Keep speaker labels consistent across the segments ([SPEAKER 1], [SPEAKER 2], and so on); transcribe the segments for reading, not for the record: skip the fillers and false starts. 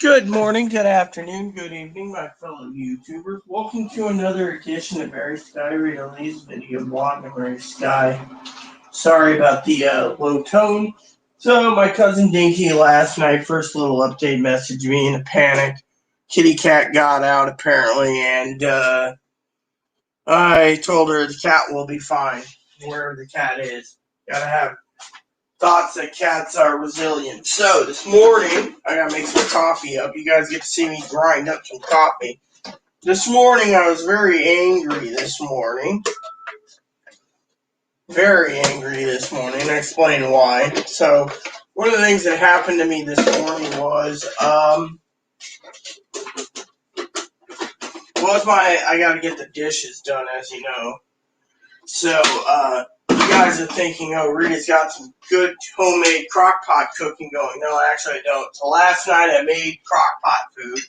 [SPEAKER 1] Good morning, good afternoon, good evening, my fellow YouTubers. Welcome to another edition of Mary Sky Ritalee's video blog of Mary Sky. Sorry about the low tone. So, my cousin Dinky last night, first little update, messaged me in a panic. Kitty cat got out apparently, and I told her the cat will be fine, wherever the cat is. Gotta have thoughts that cats are resilient. So this morning, I gotta make some coffee up. You guys get to see me grind up some coffee. This morning, I was very angry this morning. Very angry this morning. I explain why. So, one of the things that happened to me this morning was, I gotta get the dishes done, as you know. So, you guys are thinking, oh, Rita's got some good homemade crock pot cooking going. No, actually I don't. So last night I made crock pot food.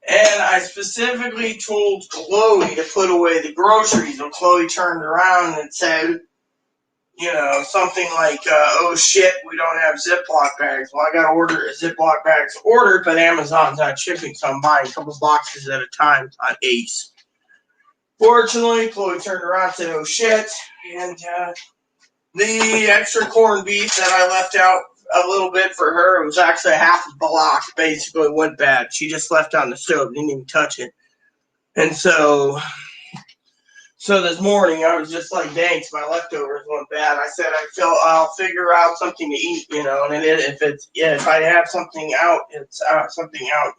[SPEAKER 1] And I specifically told Chloe to put away the groceries. And Chloe turned around and said, something like, oh shit, we don't have Ziploc bags. Well, I got Ziploc bags ordered, but Amazon's not shipping, so I'm buying a couple boxes at a time on Ace. Fortunately, Chloe turned around and said, oh shit, and the extra corned beef that I left out a little bit for her, it was actually half a block, basically went bad. She just left it on the stove, didn't even touch it. And so this morning I was just like, dang, my leftovers went bad. I said I'll figure out something to eat, and if I have something out, it's something out,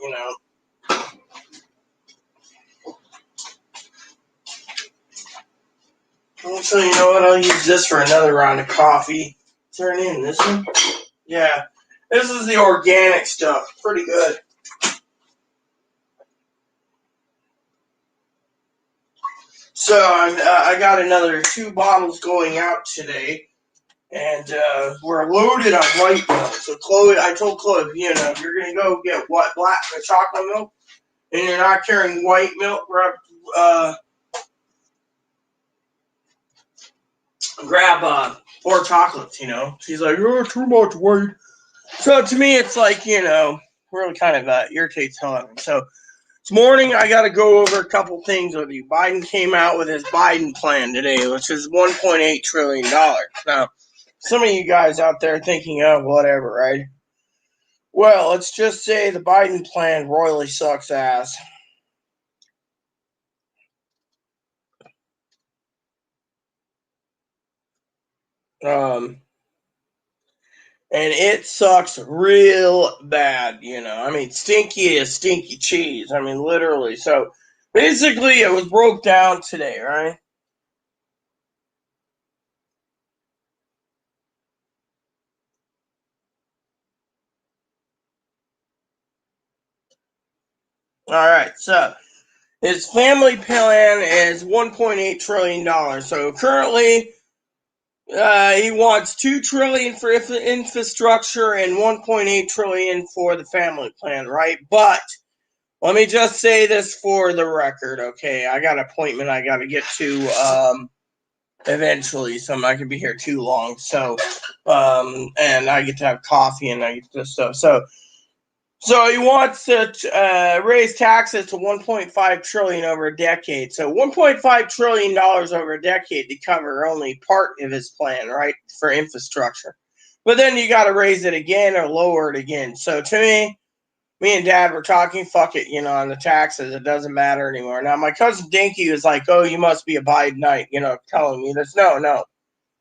[SPEAKER 1] So you know what? I'll use this for another round of coffee. Turn in this one. Yeah, this is the organic stuff. Pretty good. So I got another 2 bottles going out today, and we're loaded on white milk. So I told Chloe, if you're gonna go get black chocolate milk, and you're not carrying white milk, grab 4 chocolates. She's like, oh, too much white. So to me, it's like, really kind of irritates hell out of me. So this morning, I got to go over a couple things with you. Biden came out with his Biden plan today, which is $1.8 trillion. Now, some of you guys out there thinking, oh, whatever, right? Well, let's just say the Biden plan royally sucks ass. And it sucks real bad, stinky as stinky cheese. Literally. So, basically, it was broke down today, right? All right, so his family plan is $1.8 trillion. So currently, he wants $2 trillion for infrastructure and $1.8 trillion for the family plan, right? But let me just say this for the record, okay? I got an appointment I got to get to eventually, so I'm not gonna be here too long. So, and I get to have coffee and I get this stuff. So he wants to raise taxes to $1.5 trillion over a decade. So $1.5 trillion over a decade to cover only part of his plan, right, for infrastructure. But then you got to raise it again or lower it again. So to me and Dad were talking, fuck it, on the taxes. It doesn't matter anymore. Now, my cousin Dinky was like, oh, you must be a Bidenite, telling me this. No,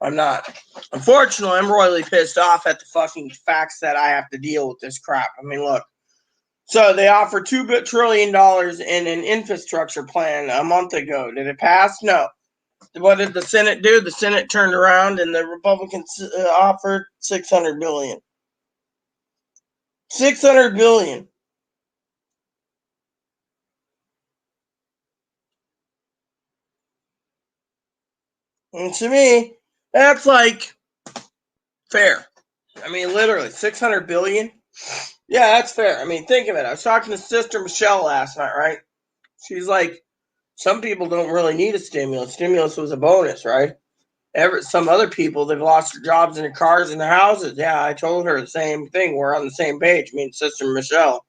[SPEAKER 1] I'm not. Unfortunately, I'm royally pissed off at the fucking facts that I have to deal with this crap. Look. So they offered $2 trillion in an infrastructure plan a month ago. Did it pass? No. What did the Senate do? The Senate turned around and the Republicans offered $600 billion. $600 billion. And to me, that's like fair. Literally, $600 billion. Yeah, that's fair. Think of it. I was talking to Sister Michelle last night, right? She's like, some people don't really need a stimulus. Stimulus was a bonus, right? Some other people, they've lost their jobs and their cars and their houses. Yeah, I told her the same thing. We're on the same page, me and Sister Michelle.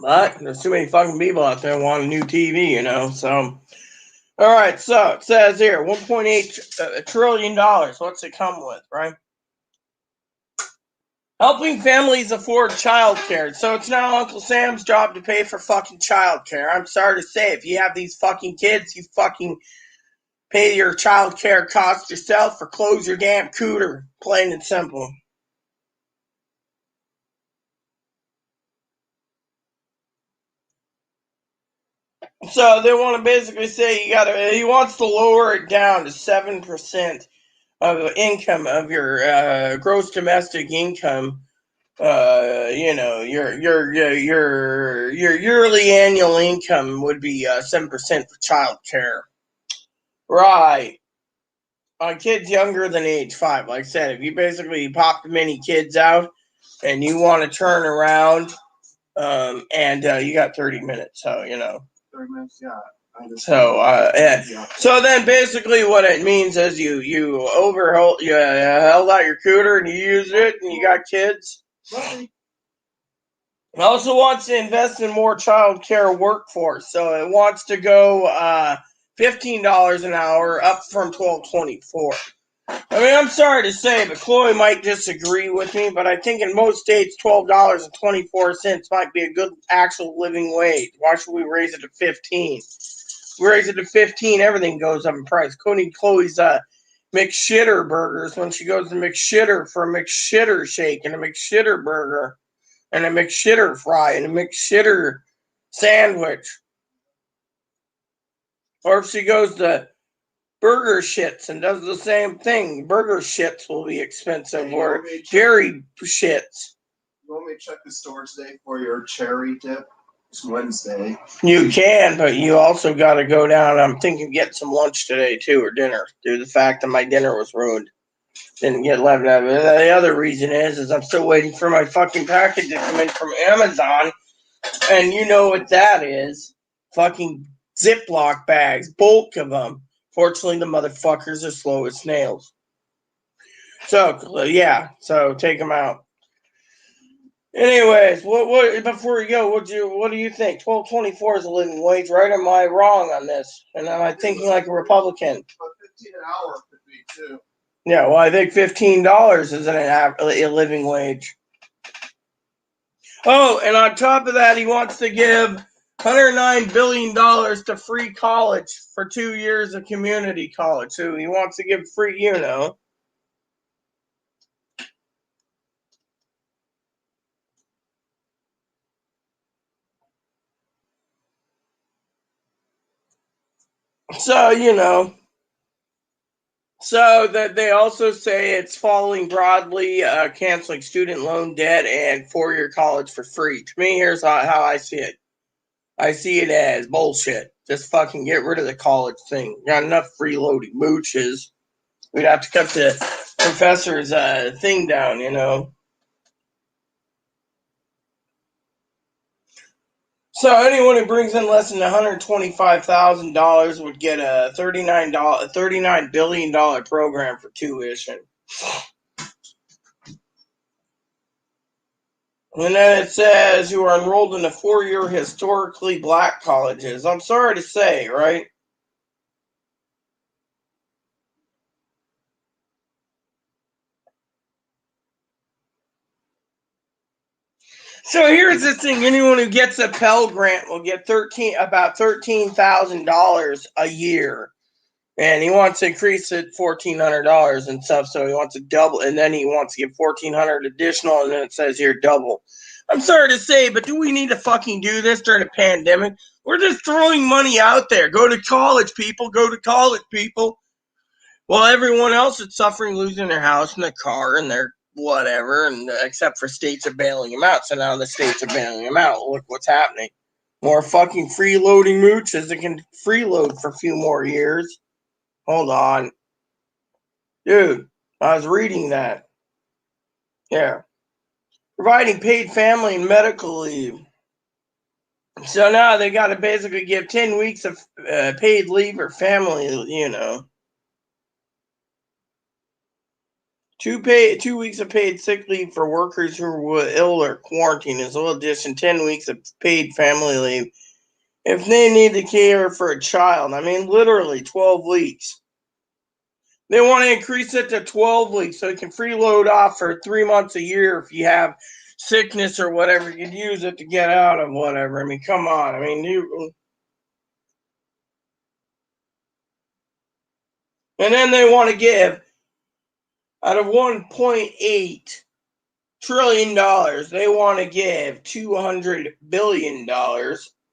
[SPEAKER 1] But there's too many fucking people out there want a new TV, you know. So, all right. So it says here, $1.8 trillion. What's it come with, right? Helping families afford childcare. So it's now Uncle Sam's job to pay for fucking childcare. I'm sorry to say, if you have these fucking kids, you fucking pay your childcare costs yourself, or close your damn cooter. Plain and simple. So they want to basically say he wants to lower it down to 7% of income of your gross domestic income. Your yearly annual income would be 7% for child care. Right. On kids younger than age 5. Like I said, if you basically pop the many kids out and you want to turn around, and you got 30 minutes, so
[SPEAKER 2] 30 minutes, yeah.
[SPEAKER 1] So then basically what it means is you held out your cooter and you used it and you got kids. It also wants to invest in more child care workforce, so it wants to go $15 an hour, up from $12.24. I mean, I'm sorry to say, but Chloe might disagree with me, but I think in most states, $12.24 might be a good actual living wage. Why should we raise it to 15? We raise it to 15, everything goes up in price. Chloe's McShitter burgers, when she goes to McShitter for a McShitter shake and a McShitter burger and a McShitter fry and a McShitter sandwich. Or if she goes to Burger Shits and does the same thing, Burger Shits will be expensive, or Jerry Shits.
[SPEAKER 2] You want me to check the store today for your cherry dip? It's Wednesday.
[SPEAKER 1] You can, but you also got to go down. I'm thinking of getting some lunch today, too, or dinner, due to the fact that my dinner was ruined. Didn't get left out. The other reason is I'm still waiting for my fucking package to come in from Amazon, and you know what that is. Fucking Ziploc bags, bulk of them. Fortunately, the motherfuckers are slow as snails. So, yeah, so take them out. Anyways, what before you go, what do you think? $12.24 is a living wage, right? Or am I wrong on this? And am I thinking like a Republican?
[SPEAKER 2] But 15 an hour could be too.
[SPEAKER 1] Yeah, well, I think $15 is a living wage. Oh, and on top of that, he wants to give $109 billion to free college for 2 years of community college. So he wants to give free, So, so that they also say it's following broadly, canceling student loan debt and 4-year college for free. To me, here's how I see it. I see it as bullshit. Just fucking get rid of the college thing. Got enough freeloading mooches. We'd have to cut the professor's thing down, So anyone who brings in less than $125,000 would get a $39 billion program for tuition. And then it says you are enrolled in a 4-year historically black colleges. I'm sorry to say, right? So here's the thing: anyone who gets a Pell Grant will get about $13,000 a year, and he wants to increase it $1,400 and stuff. So he wants to double, and then he wants to give $1,400 additional, and then it says here double. I'm sorry to say, but do we need to fucking do this during a pandemic? We're just throwing money out there. Go to college, people. Go to college, people. Well, everyone else is suffering, losing their house and their car and their whatever, and except for states are bailing them out. So now the states are bailing them out. Look what's happening. More fucking freeloading mooches that can freeload for a few more years. Hold on. Dude, I was reading that. Yeah. Providing paid family and medical leave. So now they got to basically give 10 weeks of paid leave or family, 2 weeks of paid sick leave for workers who were ill or quarantined, as well as 10 weeks of paid family leave if they need to care for a child. I mean, literally 12 weeks. They want to increase it to 12 weeks so you can freeload off for 3 months a year if you have sickness or whatever. You can use it to get out of whatever. I mean, come on. I mean, and then they want to give out of $1.8 trillion, they want to give $200 billion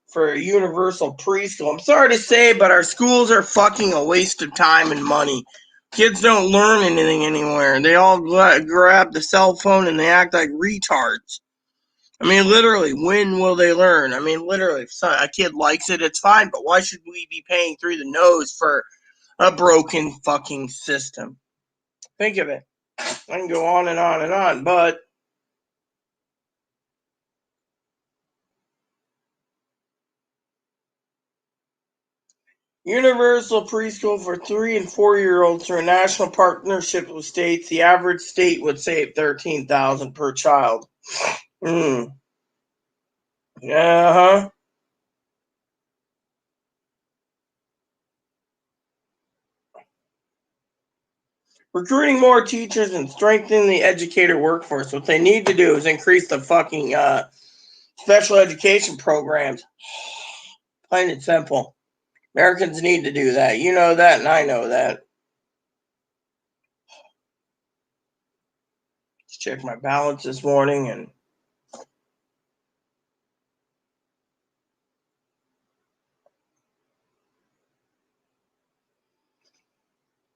[SPEAKER 1] for a universal preschool. I'm sorry to say, but our schools are fucking a waste of time and money. Kids don't learn anything anywhere. They all grab the cell phone and they act like retards. I mean, literally, when will they learn? I mean, literally, if a kid likes it, it's fine, but why should we be paying through the nose for a broken fucking system? Think of it. I can go on and on and on, but universal preschool for 3 and 4-year-olds through a national partnership with states. The average state would save $13,000 per child. Uh-huh. Recruiting more teachers and strengthening the educator workforce. What they need to do is increase the fucking special education programs. Plain and simple. Americans need to do that. You know that, and I know that. Just checked my balance this morning, and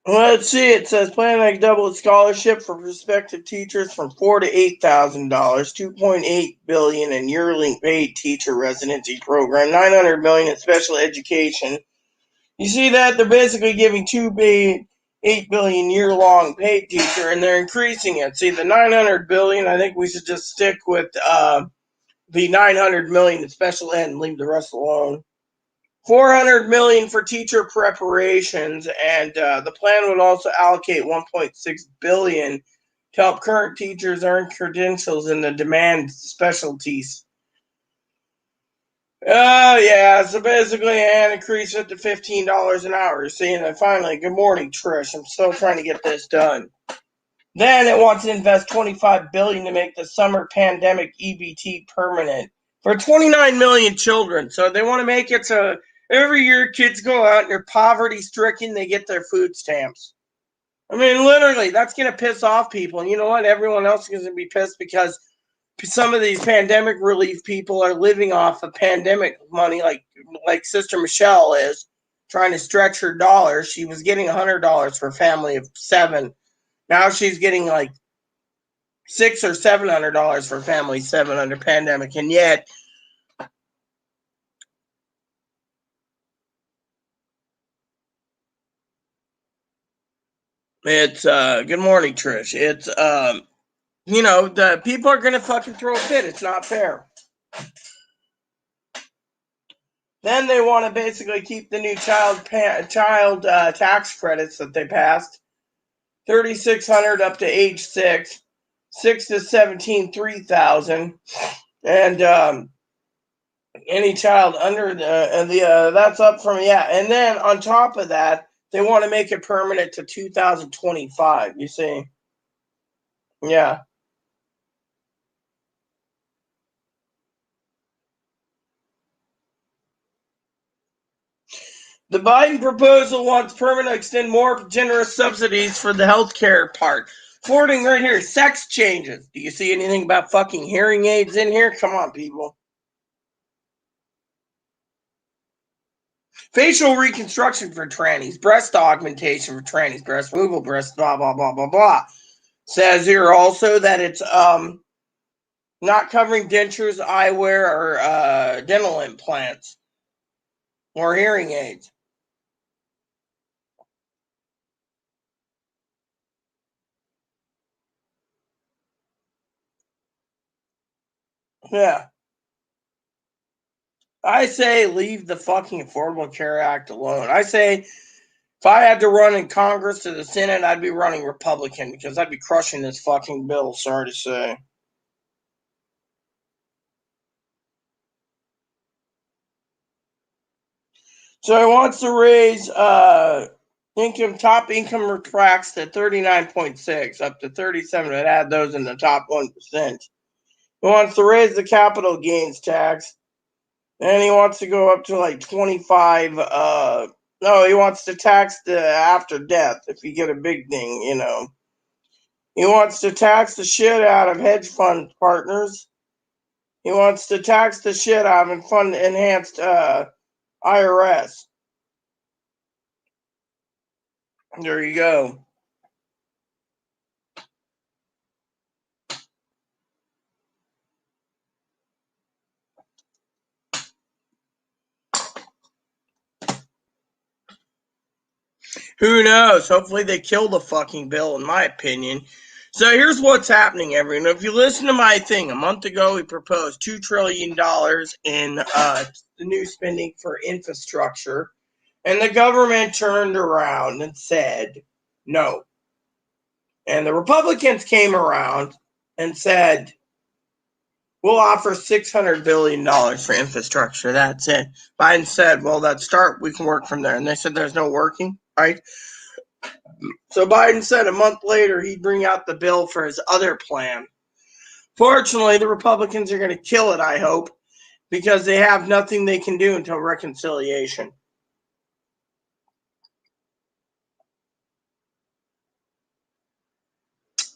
[SPEAKER 1] let's see. It says planning to double its scholarship for prospective teachers from $4,000 to $8,000. $2.8 billion in yearly paid teacher residency program. $900 million in special education. You see that they're basically giving $8 billion year-long paid teacher, and they're increasing it. See, the $900 billion. I think we should just stick with the $900 million in special ed and leave the rest alone. $400 million for teacher preparations, and the plan would also allocate $1.6 billion to help current teachers earn credentials in the demand specialties. Oh, yeah, so basically, and increase it to $15 an hour. See, and then finally, good morning, Trish. I'm still trying to get this done. Then it wants to invest $25 billion to make the summer pandemic EBT permanent for 29 million children. So they want to make it so every year kids go out and they're poverty stricken, they get their food stamps. I mean, literally, that's going to piss off people. And you know what? Everyone else is going to be pissed because some of these pandemic relief people are living off of pandemic money, like Sister Michelle is trying to stretch her dollars. She was getting $100 for a family of 7. Now she's getting like $600 or $700 for family 7 under pandemic, and yet it's good morning, Trish. It's the people are gonna fucking throw a fit. It's not fair. Then they want to basically keep the new child tax credits that they passed, 3,600 up to age 6, 6 to 17, 3,000, and any child under the that's up from and then on top of that, they want to make it permanent to 2025. You see, yeah. The Biden proposal wants permanent extend more generous subsidies for the healthcare part. Forwarding right here, sex changes. Do you see anything about fucking hearing aids in here? Come on, people. Facial reconstruction for trannies, breast augmentation for trannies, breast removal, breast blah blah blah blah blah. Says here also that it's not covering dentures, eyewear, or dental implants or hearing aids. Yeah. I say leave the fucking Affordable Care Act alone. I say if I had to run in Congress to the Senate, I'd be running Republican because I'd be crushing this fucking bill, sorry to say. So he wants to raise top income tax to 39.6 up to 37, and add those in the top 1%. He wants to raise the capital gains tax, and he wants to go up to like 25. No, he wants to tax the after death if you get a big thing, you know. He wants to tax the shit out of hedge fund partners. He wants to tax the shit out of fund enhanced IRS. There you go. Who knows? Hopefully they kill the fucking bill, in my opinion. So here's what's happening, everyone. If you listen to my thing, a month ago we proposed $2 trillion in the new spending for infrastructure, and the government turned around and said no. And the Republicans came around and said, we'll offer $600 billion for infrastructure. That's it. Biden said, well, let's start. We can work from there. And they said there's no working, right? So Biden said a month later he'd bring out the bill for his other plan. Fortunately, the Republicans are going to kill it, I hope, because they have nothing they can do until reconciliation.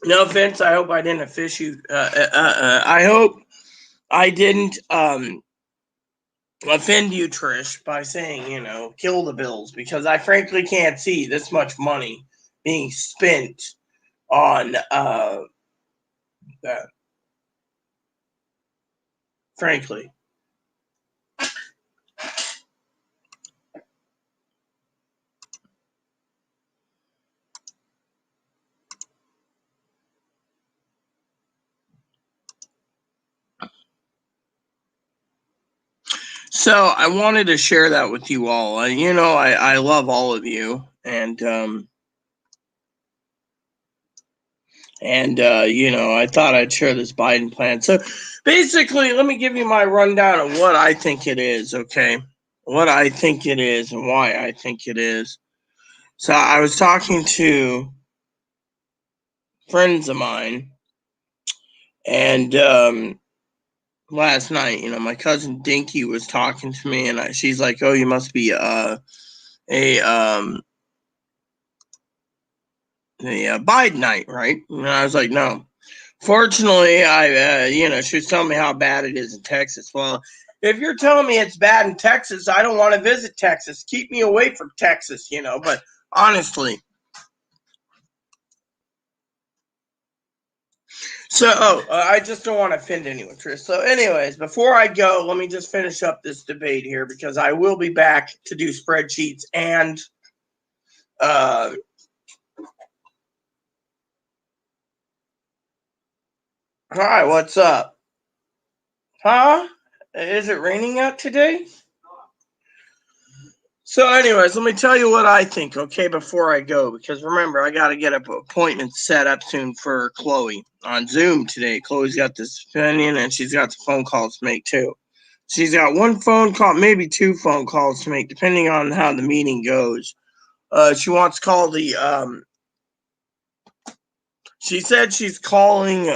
[SPEAKER 1] No offense, I hope I didn't offend you. I hope I didn't offend you, Trish, by saying, kill the bills, because I frankly can't see this much money being spent on that. Frankly. So I wanted to share that with you all. I love all of you, and I thought I'd share this Biden plan. So basically, let me give you my rundown of what I think it is, okay? What I think it is and why I think it is. So I was talking to friends of mine, and last night, my cousin Dinky was talking to me, and she's like, "Oh, you must be a Bidenite, right?" And I was like, "No." Fortunately, she was telling me how bad it is in Texas. Well, if you're telling me it's bad in Texas, I don't want to visit Texas. Keep me away from Texas, But honestly, I just don't want to offend anyone, Trish. So, anyways, before I go, let me just finish up this debate here because I will be back to do spreadsheets and hi, what's up? Huh? Is it raining out today? So anyways, let me tell you what I think, okay, before I go, because remember, I got to get an appointment set up soon for Chloe on Zoom today. Chloe's got this opinion, and she's got some phone calls to make, too. She's got one phone call, maybe two phone calls to make, depending on how the meeting goes. She wants to call she said she's calling,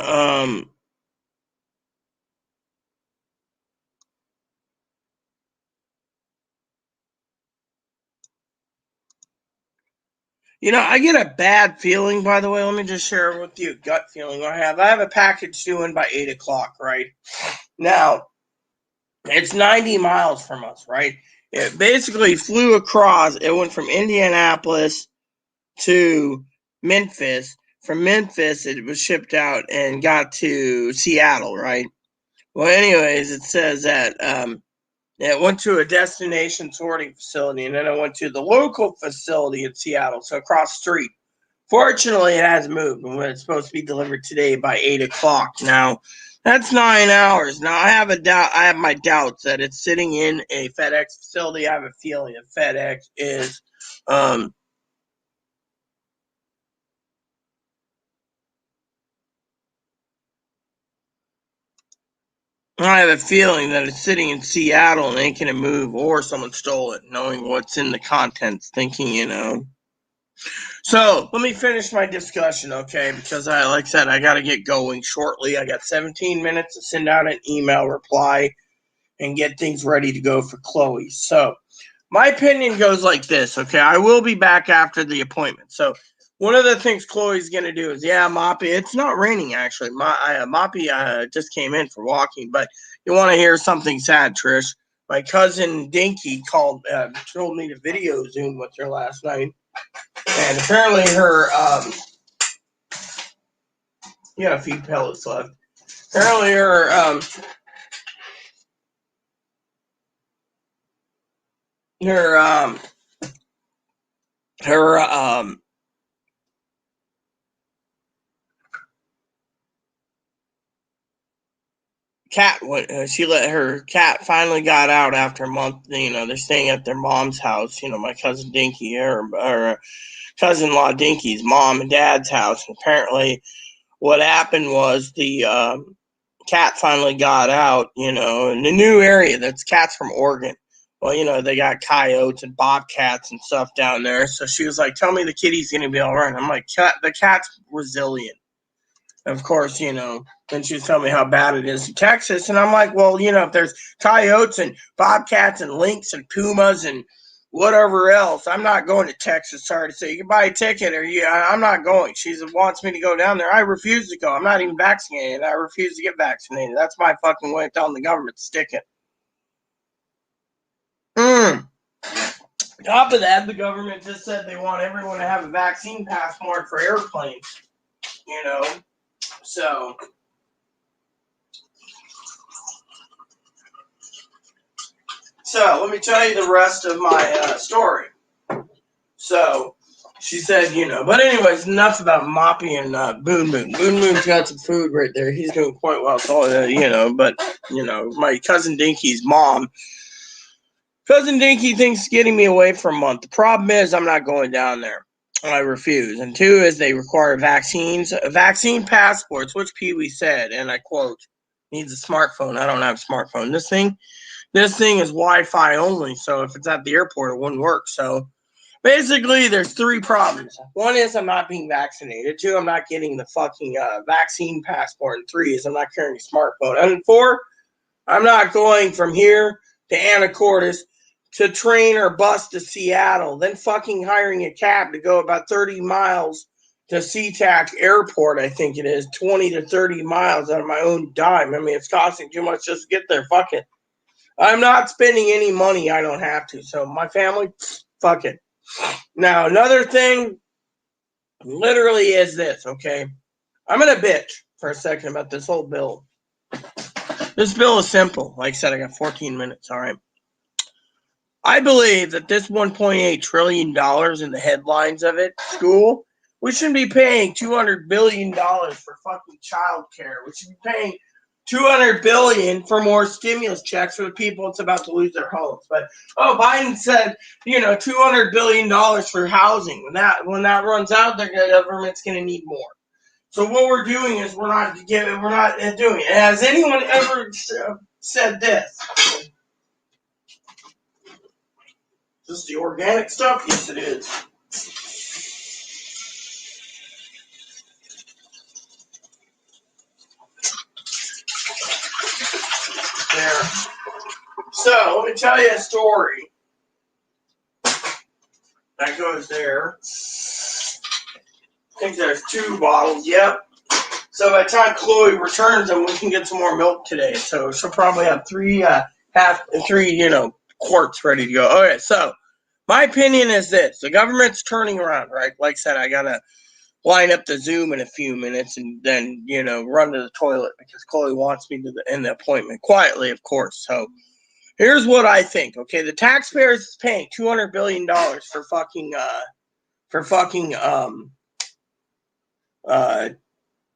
[SPEAKER 1] I get a bad feeling, by the way. Let me just share with you a gut feeling I have. I have a package due in by 8 o'clock, right? Now, it's 90 miles from us, right? It basically flew across. It went from Indianapolis to Memphis. From Memphis, it was shipped out and got to Seattle, right? Well, anyways, it says that it went to a destination sorting facility, and then it went to the local facility in Seattle, so across the street. Fortunately, it has moved, and it's supposed to be delivered today by 8 o'clock. Now, That's 9 hours. Now I have a doubt. I have my doubts that it's sitting in a FedEx facility. I have a feeling that FedEx is, I have a feeling that it's sitting in Seattle and ain't gonna move, or someone stole it, knowing what's in the contents, thinking. So let me finish my discussion, okay? Because like I said, I got to get going shortly. I got 17 minutes to send out an email reply and get things ready to go for Chloe. So my opinion goes like this, okay? I will be back after the appointment. So one of the things Chloe's going to do is, Moppy, it's not raining actually. Moppy just came in for walking, but you want to hear something sad, Trish. My cousin Dinky told me to video Zoom with her last night. And apparently a few pellets left. Apparently her cat her cat finally got out after a month. They're staying at their mom's house. My cousin Dinky, or cousin-in-law Dinky's mom and dad's house. And apparently, what happened was the cat finally got out. In the new area. That's cats from Oregon. Well, they got coyotes and bobcats and stuff down there. So she was like, "Tell me the kitty's gonna be all right." I'm like, "The cat's resilient." Of course, then she was telling me how bad it is in Texas. And I'm like, well, if there's coyotes and bobcats and lynx and pumas and whatever else, I'm not going to Texas. Sorry to say. You can buy a ticket I'm not going. She wants me to go down there. I refuse to go. I'm not even vaccinated. I refuse to get vaccinated. That's my fucking way of telling the government to stick it. Top of that, the government just said they want everyone to have a vaccine passport for airplanes. So let me tell you the rest of my story. So she said, but anyways, enough about Moppy and Boon Boon. Boon Boon's got some food right there. He's doing quite well. So, but, my cousin Dinky's mom, cousin Dinky thinks getting me away for a month. The problem is I'm not going down there. I refuse. And two is they require vaccine passports, which Pee Wee said, and I quote, needs a smartphone. I don't have a smartphone. This thing is Wi-Fi only, so if it's at the airport, it wouldn't work. So basically, there's three problems. One is I'm not being vaccinated. Two, I'm not getting the fucking vaccine passport. And three is I'm not carrying a smartphone. And four, I'm not going from here to Anacortes to train or bus to Seattle, then fucking hiring a cab to go about 30 miles to SeaTac Airport, I think it is, 20 to 30 miles out of my own dime. I mean, it's costing too much just to get there. Fuck it. I'm not spending any money I don't have to. So my family, fuck it. Now, another thing literally is this, okay? I'm going to bitch for a second about this whole bill. This bill is simple. Like I said, I got 14 minutes, all right? I believe that this $1.8 trillion in the headlines of it, school, we shouldn't be paying $200 billion for fucking childcare. We should be paying $200 billion for more stimulus checks for the people that's about to lose their homes. But Biden said, $200 billion for housing. When that runs out, the government's going to need more. So what we're doing is we're not doing it. Has anyone ever said this? Is this the organic stuff? Yes, it is. There. So let me tell you a story. That goes there. I think there's 2 bottles. Yep. So by the time Chloe returns them, we can get some more milk today. So she'll probably have 3 quarts ready to go. Okay, so my opinion is this. The government's turning around, right? Like I said, I got to line up the Zoom in a few minutes and then, run to the toilet because Chloe wants me to end the appointment quietly, of course. So here's what I think. Okay, the taxpayers is paying $200 billion for fucking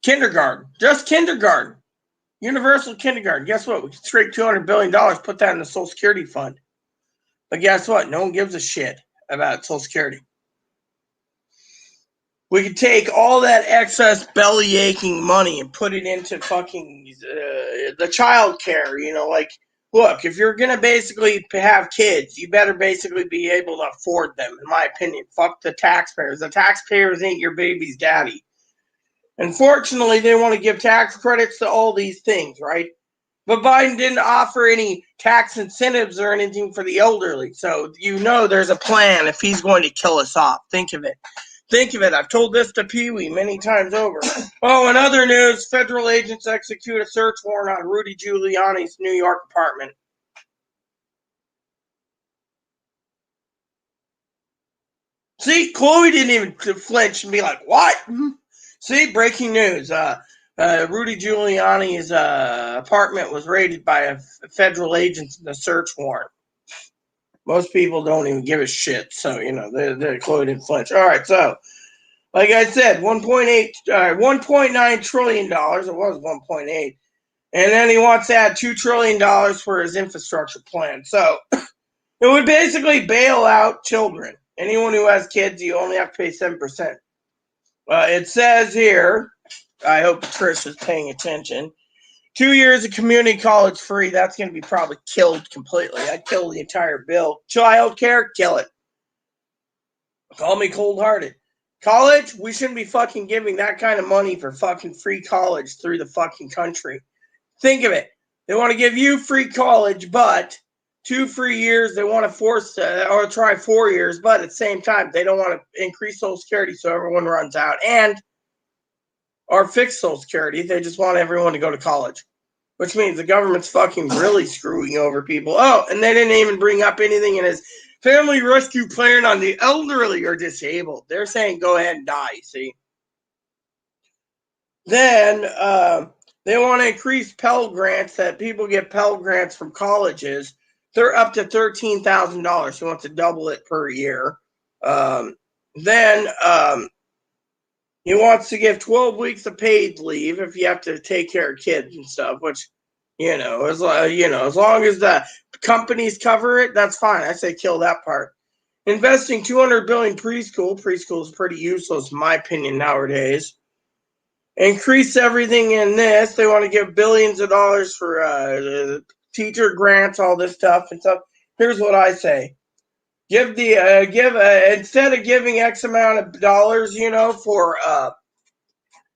[SPEAKER 1] kindergarten, just kindergarten. Universal kindergarten. Guess what? We could scrape $200 billion, put that in the Social Security fund. But guess what? No one gives a shit about Social Security. We could take all that excess belly aching money and put it into fucking the child care. Like, look, if you're going to basically have kids, you better basically be able to afford them, in my opinion. Fuck the taxpayers. The taxpayers ain't your baby's daddy. Unfortunately, they want to give tax credits to all these things, right? But Biden didn't offer any tax incentives or anything for the elderly. So there's a plan if he's going to kill us off. Think of it. I've told this to Pee-wee many times over. Oh, in other news, federal agents execute a search warrant on Rudy Giuliani's New York apartment. See, Chloe didn't even flinch and be like, what? See, breaking news. Rudy Giuliani's apartment was raided by a federal agent in a search warrant. Most people don't even give a shit, so, they Chloe didn't flinch. All right, so, like I said, $1.9 trillion. It was 1.8. And then he wants to add $2 trillion for his infrastructure plan. So, it would basically bail out children. Anyone who has kids, you only have to pay 7%. It says here, I hope Trish is paying attention, 2 years of community college free. That's going to be probably killed completely. I'd kill the entire bill. Child care, kill it. Call me cold-hearted. College, we shouldn't be fucking giving that kind of money for fucking free college through the fucking country. Think of it. They want to give you free college, but 2 free years, they want to force or try 4 years, but at the same time, they don't want to increase Social Security so everyone runs out. Or fix Social Security. They just want everyone to go to college, which means the government's fucking really screwing over people. Oh, and they didn't even bring up anything in his family rescue plan on the elderly or disabled. They're saying go ahead and die, see? Then they want to increase Pell Grants, that people get Pell Grants from colleges. They're up to $13,000. He wants to double it per year. Then he wants to give 12 weeks of paid leave if you have to take care of kids and stuff, which, as long as the companies cover it, that's fine. I say kill that part. Investing $200 billion preschool. Preschool is pretty useless, in my opinion, nowadays. Increase everything in this. They want to give billions of dollars for teacher grants, all this stuff and stuff. Here's what I say. Instead of giving X amount of dollars, for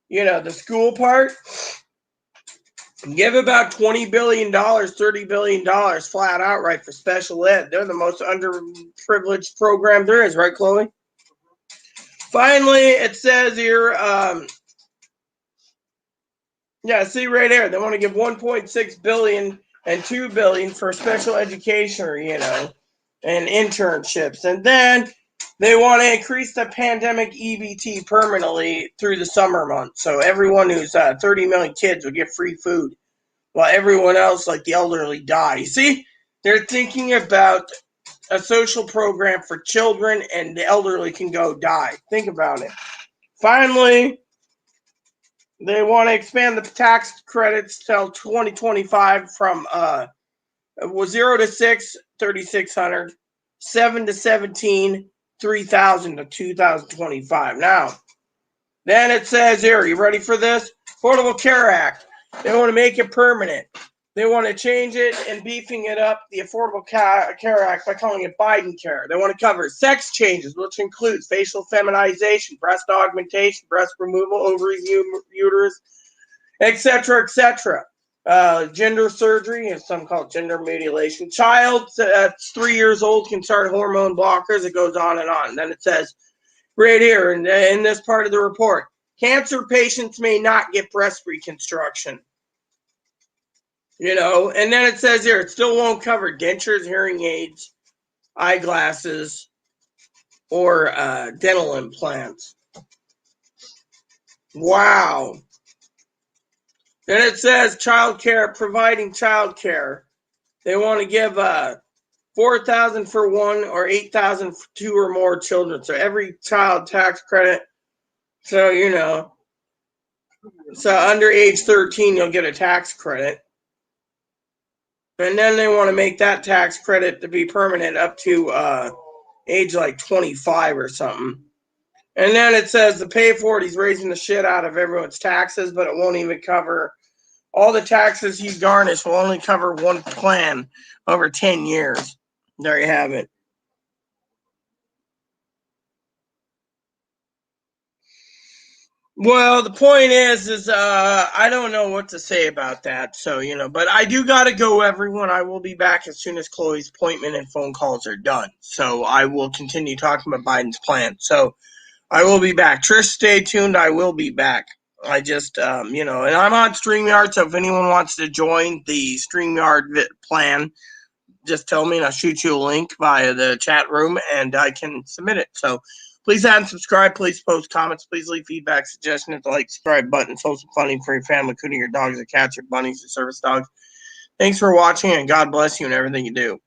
[SPEAKER 1] the school part, give about $20 billion, $30 billion flat outright for special ed. They're the most underprivileged program there is, right, Chloe? Finally, it says here, see right here, they want to give $1.6 billion and $2 billion for special education, and internships. And then they want to increase the pandemic EBT permanently through the summer months. So everyone who's 30 million kids would get free food, while everyone else, like the elderly, die. You see, they're thinking about a social program for children, and the elderly can go die. Think about it. Finally, they want to expand the tax credits till 2025 from 0 to 6, $3,600, 7 to 17, $3,000 to 2025. Now, then it says here, you ready for this? Affordable Care Act. They want to make it permanent. They want to change it and beefing it up, the Affordable Care Act, by calling it Biden Care. They want to cover sex changes, which includes facial feminization, breast augmentation, breast removal, ovaries, uterus, etc., etc. Gender surgery, and some call it gender mutilation. Child that's 3 years old can start hormone blockers. It goes on and on. And then it says right here in this part of the report, cancer patients may not get breast reconstruction. And then it says here, it still won't cover dentures, hearing aids, eyeglasses, or dental implants. Wow. Then it says providing child care. They want to give $4,000 for one or $8,000 for 2 or more children. So every child tax credit. So, So under age 13, you'll get a tax credit. And then they want to make that tax credit to be permanent up to age like 25 or something. And then it says to pay for it, he's raising the shit out of everyone's taxes, but it won't even cover all the taxes he's garnished. Will only cover one plan over 10 years. There you have it. Well, the point is I don't know what to say about that. So, but I do got to go, everyone. I will be back as soon as Chloe's appointment and phone calls are done. So I will continue talking about Biden's plan. So I will be back. Trish, stay tuned. I will be back. I just, and I'm on StreamYard. So if anyone wants to join the StreamYard plan, just tell me and I'll shoot you a link via the chat room and I can submit it. So please add and subscribe. Please post comments. Please leave feedback, suggestions, the like, subscribe button. Social funding for your family, including your dogs, your cats, your bunnies, your service dogs. Thanks for watching and God bless you in everything you do.